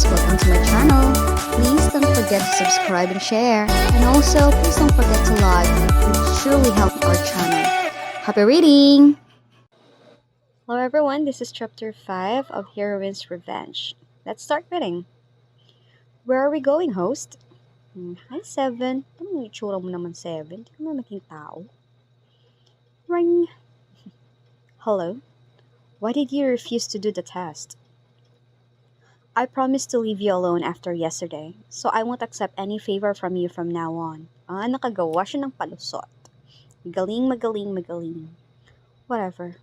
guys, welcome to my channel. Please don't forget to subscribe and share. And also, please don't forget to like. It truly helps our channel. Happy reading! Hello everyone, this is chapter 5 of Heroine's Revenge. Let's start reading. Where are we going, host? Hi, Seven. Anong itsura mo naman, Seven? Hindi ka naman naging tao. Ring. Hello? Why did you refuse to do the test? I promised to leave you alone after yesterday, so I won't accept any favor from you from now on. Nakagawa siya ng palusot. Magaling. Whatever.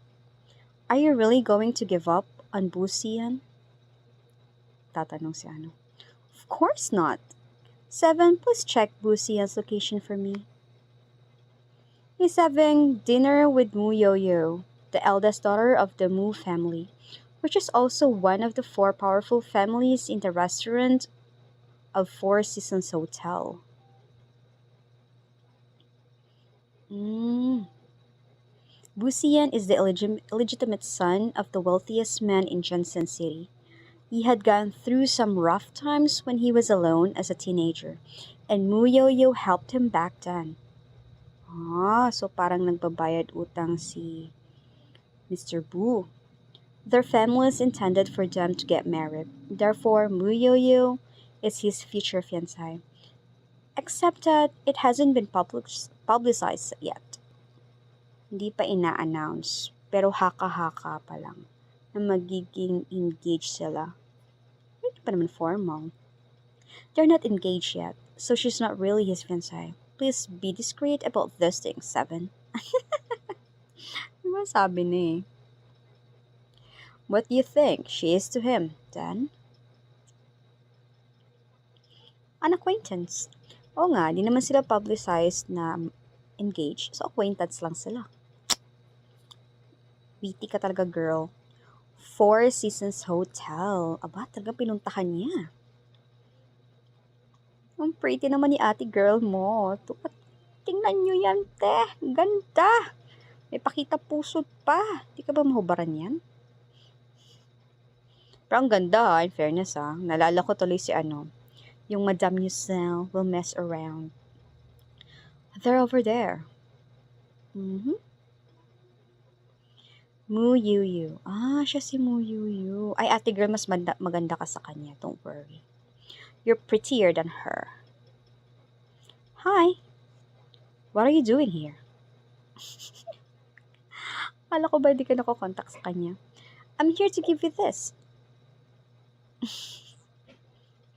Are you really going to give up on Busian? Tatanong si Ano. Of course not. Seven, please check Busian's location for me. He's having dinner with Mu Yo-yo, the eldest daughter of the Mu family, which is also one of the 4 powerful families in the restaurant of Four Seasons Hotel. Busian is the illegitimate son of the wealthiest man in Jensen City. He had gone through some rough times when he was alone as a teenager, and Mu Yo-yo helped him back then. So parang nagbabayad utang si Mr. Bu. Their families intended for them to get married. Therefore, Mu Yo-yo is his future fiancé. Except that it hasn't been publicized yet. Hindi pa ina-announce, pero haka-haka pa lang na magiging engaged sila. Hindi pa naman formal. They're not engaged yet, so she's not really his fiancé. Please be discreet about those things, Seven. Diba sabi ni? What do you think she is to him, then? An acquaintance. Oo nga, di naman sila publicized na engaged, so acquaintance lang sila. Witty ka talaga, girl. Four Seasons Hotel. Aba, talagang pinuntahan niya. Ang pretty naman ni ate girl mo. Tingnan nyo yan, te. Ganda. May pakita pusod pa. Di ka ba mahubaran yan? Pero ang ganda, in fairness nalala ko tuloy si yung Madame Nucel will mess around. They're over there. Mu Yu. Siya si Mu Yu. Ay, ate girl, mas maganda ka sa kanya. Don't worry. You're prettier than her. Hi. What are you doing here? Kala ko ba di ka nakokontak sa kanya? I'm here to give you this.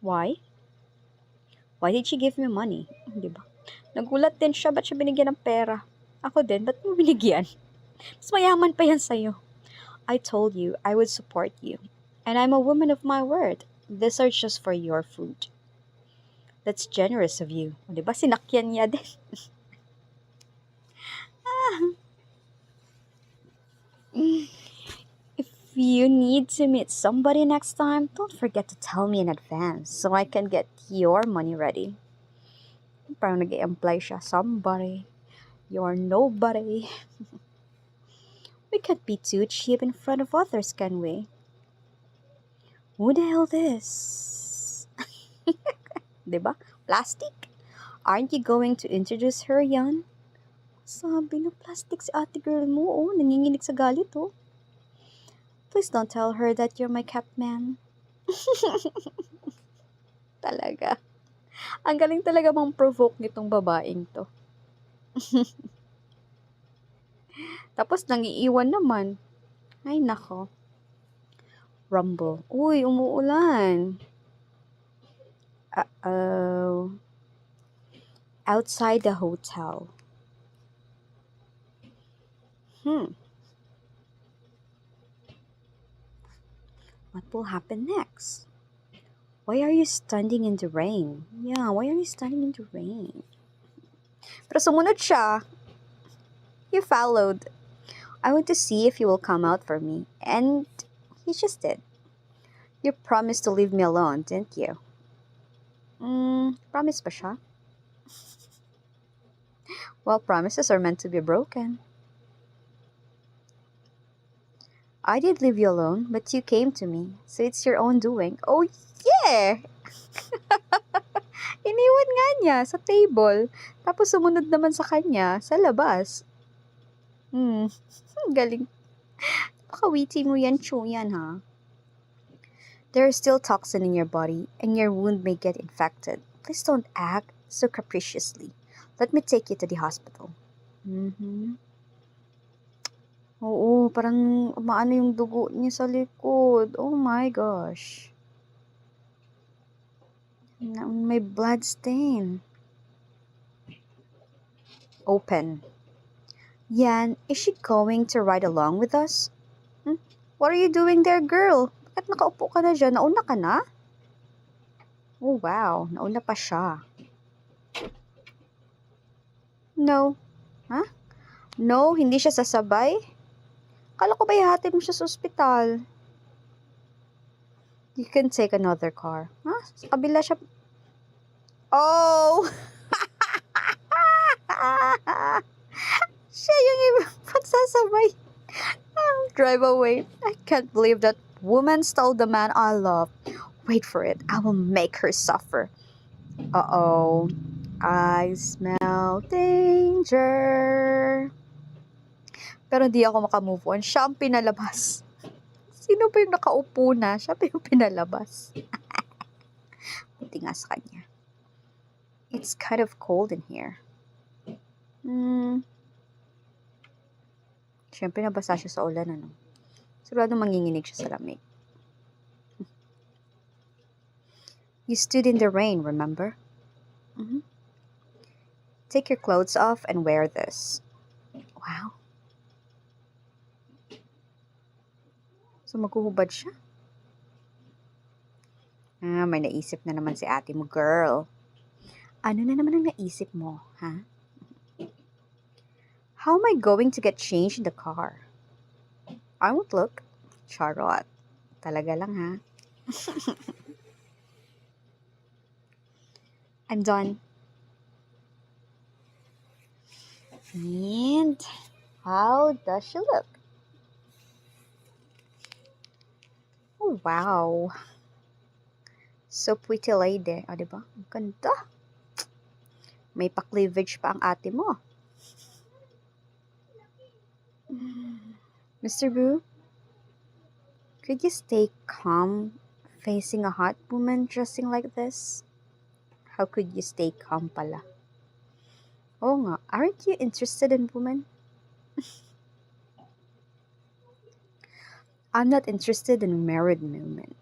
Why? Why did she give me money? Diba? Nagulat din siya, ba't siya binigyan ng pera? Ako din, ba't mo binigyan? Mas mayaman pa yan sa'yo. I told you I would support you. And I'm a woman of my word. These are just for your food. That's generous of you. Diba? Sinakyan niya din. If you need to meet somebody next time, don't forget to tell me in advance so I can get your money ready. Parang nag-i-imply siya, somebody. You're nobody. We can't be too cheap in front of others, can we? Who the hell this? Diba? Plastic? Aren't you going to introduce her, yan? Sabi na plastic si ate girl mo, nanginginig sa galit, Please don't tell her that you're my kept man. Talaga. Ang galing talaga mang provoke nitong babaeng to. Tapos nangiiwan naman. Ay, nako. Rumble. Uy, umuulan. Uh-oh. Outside the hotel. What will happen next? Why are you standing in the rain? Yeah, why are you standing in the rain? Pero sumunod siya. You followed. I want to see if you will come out for me. And he just did. You promised to leave me alone, didn't you? Promise ba siya? Well, promises are meant to be broken. I did leave you alone, but you came to me, so it's your own doing. Oh, Eh! Iniwan nga niya sa table. Tapos sumunod naman sa kanya sa labas. Galing. Pakawiti mo yan, Chuyan, ha? There is still toxin in your body, and your wound may get infected. Please don't act so capriciously. Let me take you to the hospital. Oo, parang umaano yung dugo niya sa likod. Oh my gosh. May blood stain. Open. Yan, is she going to ride along with us? What are you doing there, girl? Bakit nakaupo ka na dyan? Nauna ka na? Oh, wow. Nauna pa siya. No. Huh? No, hindi siya sasabay? Kala ko ba ihatid mo siya sa ospital? You can take another car. Huh? Sa kabila siya. Oh! Siya yung ibang pagsasabay. Drive away. I can't believe that woman stole the man I love. Wait for it. I will make her suffer. Uh-oh. I smell danger. Pero hindi ako makamove on. Siya ang pinalabas. Sino pa yung nakaupo na? Siya pa yung pinalabas. Buti nga sa kanya. It's kind of cold in here. Siyempre nabasa siya sa ulan, ano? Sigurado manginginig siya sa lamig. You stood in the rain, remember? Take your clothes off and wear this. Wow. So maghuhubad siya? May naisip na naman si ate mo, girl. Ano na naman ang naisip mo, ha? How am I going to get changed in the car? I won't look. Charot. Talaga lang, ha? I'm done. And how does she look? Oh, wow. So pretty lady. O, diba? Ang ganda. May pa-cleavage pa ang ate mo. Mr. Boo, could you stay calm facing a hot woman dressing like this? How could you stay calm pala? Oo nga, aren't you interested in women? I'm not interested in married women.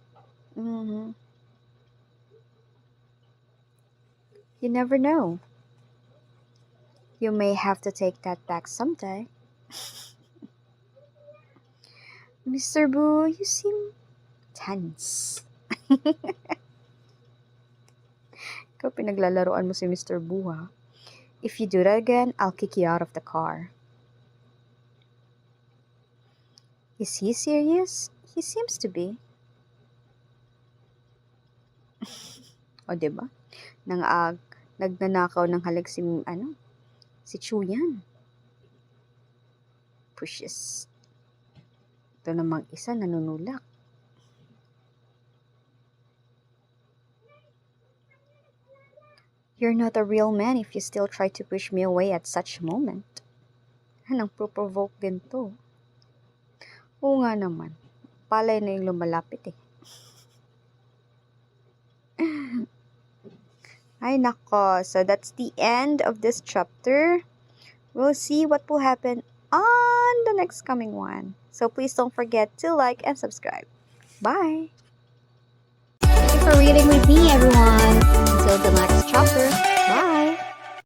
You never know. You may have to take that back someday. Mr. Boo, you seem tense. Ikaw pinaglalaroan mo si Mr. Boo, ha? If you do that again, I'll kick you out of the car. Is he serious? He seems to be. O, diba? Nagnanakaw ng halik si Chuyan. Pushes. Ito namang isa nanunulak. You're not a real man if you still try to push me away at such a moment. Anong pro-provoke din to? Oo nga naman. Palay na yung lumalapit eh. Ay nako, so that's the end of this chapter. We'll see what will happen on the next coming one. So please don't forget to like and subscribe. Bye! Thank you for reading with me, everyone.